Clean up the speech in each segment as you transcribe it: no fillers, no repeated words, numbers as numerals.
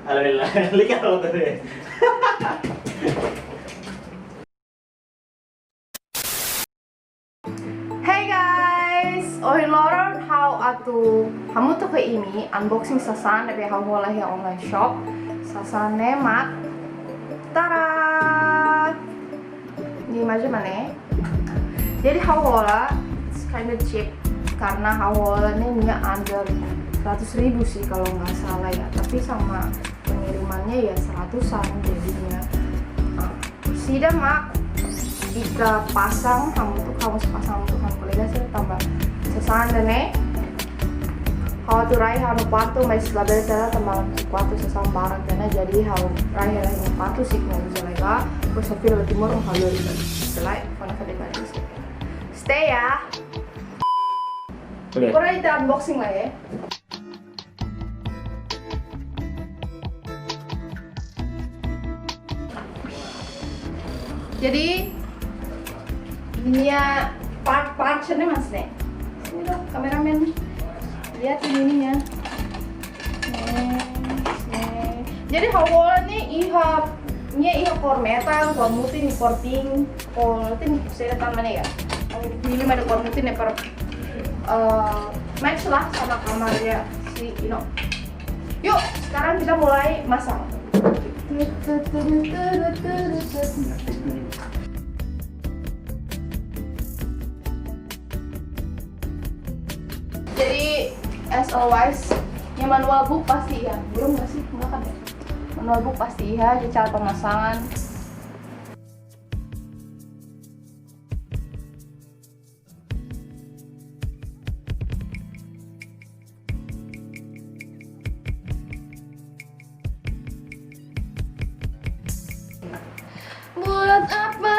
Alhamdulillah, lihat lo tadi. Hey guys, oi loron how atu kamu tuh ke ini unboxing sasan dari hawa ya online shop sasan mak tara ini mana jadi hawa it's kind of cheap karena hawa ini under 100.000 sih kalau nggak salah ya, tapi sama pengirimannya ya 100-an jadinya. Sida mak jika pasang kamu sepasang tuh kamu kolega sih tambah sesanda nih kalau tuh rai hamu patu mas label cara tambah kuatu sesam barat karena jadi hamu rai patu sih mau bisa lega terus tapi lebih timur mau halu di selai mana kade baju stay ya. Kurang kita unboxing lah ya. Jadi ini ya part-partnya mas nih. Ini dong kameramen lihat ininya. Jadi hawa nih iha kormetan, kormutin, korting, saya datang mana ya? Pilih ada kormutin ya per match lah sama kamarnya si Ino. Yuk sekarang kita mulai masang. Jadi as always yang manual book pasti ya, belum nggak sih? Enggak kan ya? Manual book pasti ya, di cara pemasangan. Buat apa?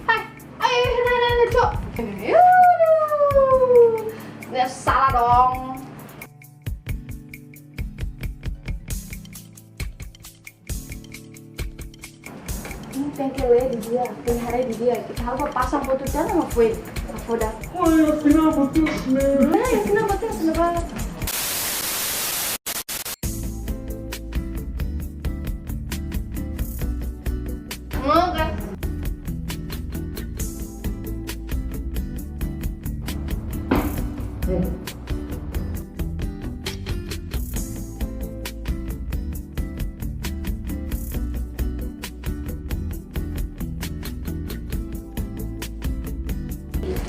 Hai, ayo, cok. Nggak salah dong. Ini bengkelnya di dia, pelihara di dia. Kita harus pasang foto jangan ngapain? Foto. Oh ya, kenapa tuh? Nah, ya kenapa tuh? Kenapa? Oke.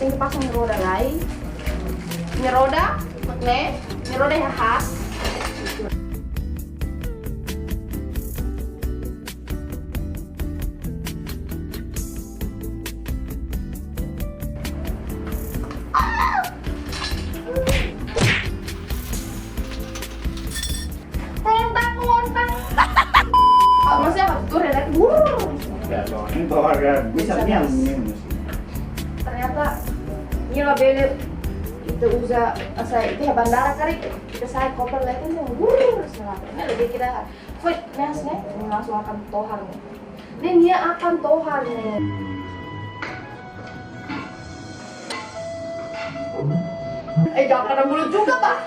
Tinggal pasang roda lain. Ini roda, magnet. Ini roda yang khas. Lontang. Maksudnya apa? Tuh relak. Ya, ini bawa bisa ini. Ternyata ini labelnya itu usaha saya itu ya bandara kali kita saya koper lagi nih salah ini lebih kita fitness nih langsung akan tohar nih dan dia akan tohar nih jangan ada mulut juga pak.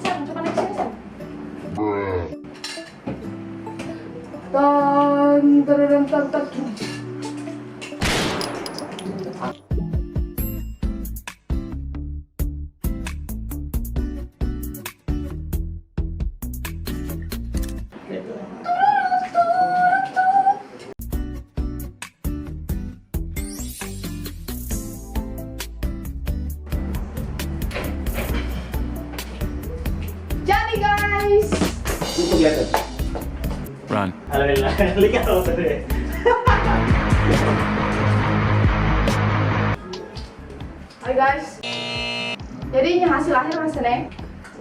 Coba naik sini Sam. Tan. Jadi guys, Untuk lihat. Run. Alhamdulillah, lihat lo tadi. hai guys. Jadi ini hasil akhir rasanya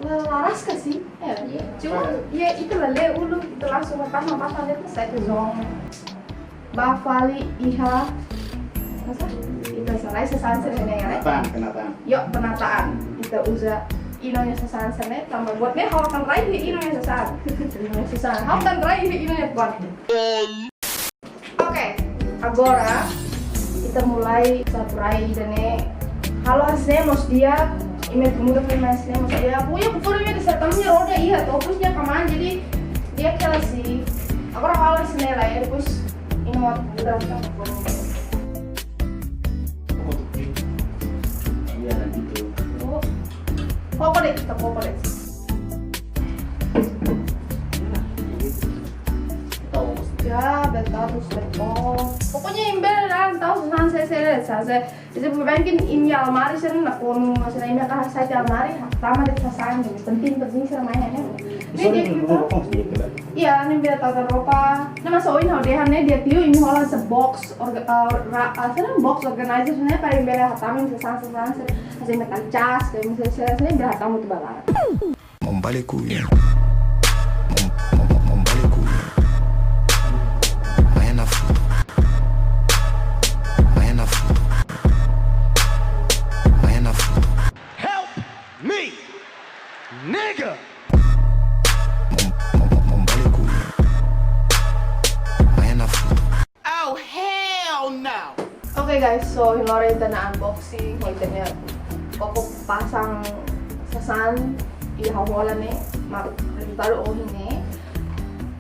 laras kasih ya. Cuma ya itu lele ulu itu langsung pasang itu saya ke zong. Bafali iha. Masa? Itu salah sesansen ini ya. Penataan. Yuk penataan. Kita usah inonya sesansen tambah buatnya hawakan rai di inonya sesansen. Hawakan rai di inonya buat. Oke, agora kita mulai surprise dan Halo hacemos dia e muda foi mais hacemos dia punya kufurunya disertamnya roda iya terus dia kaman jadi dia kira sih agora halo senela ya depois ini waktu udah Iya gitu. Chocolate kita chocolate ya betul betul pokoknya yang benar tahu saya itu mungkin ini almari saya nak kono saya ini akan saya di almari pertama di sasaran jadi penting saya mainnya ini dia kita iya ini biar tahu ropa nah masukin haudehannya dia tiu ini holan sebox box organizer sebenarnya paling bela hatamin sesaran saya metal cas kayak misalnya saya biar hatamu tuh balar Mombale kuya. Help me, nigga! Oh, hell no! Oke guys, so Hilary na unboxing, hoitanya pokok pasang sasan di hawalan nih, resultado oh ini.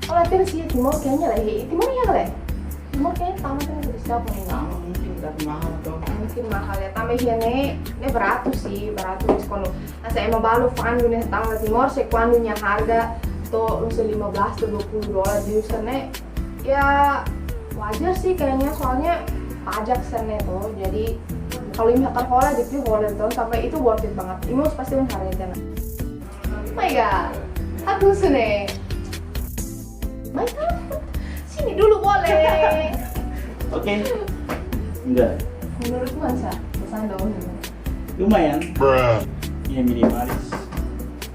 Kalau tapi sih timur kayaknya lagi, timur ya kali. Timur kayaknya tamat kan udah siapa nih nggak? Mahal tuh. Mungkin mahal ya, tapi ini beratus kono. Nah saya mau balu fan nih tanggal timur, saya kuandunya harga tuh usia $15 to $20 di sana. Ya wajar sih kayaknya soalnya pajak sana tuh. Jadi kalau misalkan hola di hola tuh sampai itu worth it banget. Ini pasti harganya. Oh my god, aku sini. My god, sini dulu boleh. Oke. Enggak. Menurutku masa pesan daun ini. Lumayan. Ini minimalis.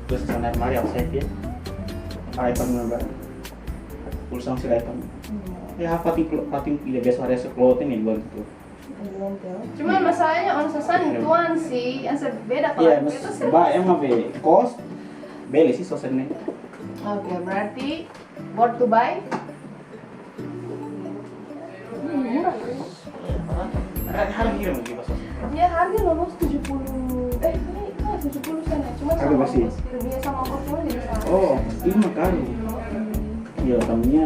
Terus sana mari aku save ya. iPhone number. Pulsang si iPhone. Ya pating tidak biasa ada seklotin nih buat itu. Cuma masalahnya on sasan ituan sih, yang beda kalau Iya, itu sih. emang be cost beli sih sosennya. Oke, berarti worth to buy. Murah. Harga mungkin pas. Ya harga lolos 70. Ini 70 sen ya. Cuma Harga sama masih? lebih sama ongkosnya jadi sama. Oh, ini makanya. Iya, tamunya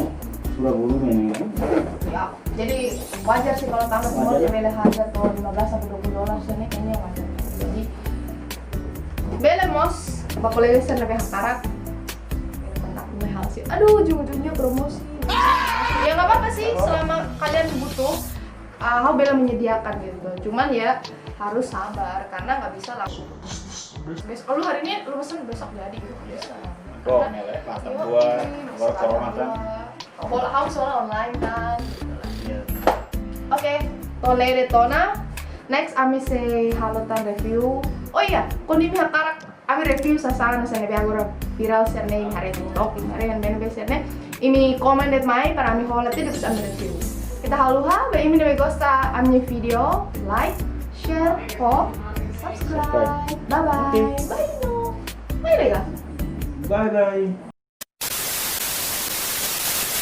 sudah volume ini kan. Ya, jadi wajar sih kalau tamat semua Wajar ya? beli harga tuh $15 sampai $20 sen kayaknya wajar. Jadi beli mos, bakal leser lebih hakarak. Kontak mahal sih. Aduh, ujung-ujungnya promosi. Ya nggak apa-apa sih selama kalian butuh. Aku bela menyediakan gitu. Cuman ya harus sabar karena nggak bisa langsung. Besok lu hari ini lu pesen besok jadi gitu. Bisa. Kok melek patah buat baru corona kan. Kalau harus soalnya online kan. Iya. Oke, tolere tona. Next ami say halotan review. Oh iya, kung di hakarak ami review sa sana sa nabi agora viral sa na yung hari TikTok, yung hari yang benar serne. Ini comment at mai para ami holat itu bisa ami review. Kita haluha, ba imi na gosta ami video, like, share, subscribe. Bye bye. Okay. Bye no. Bye lega. Bye bye.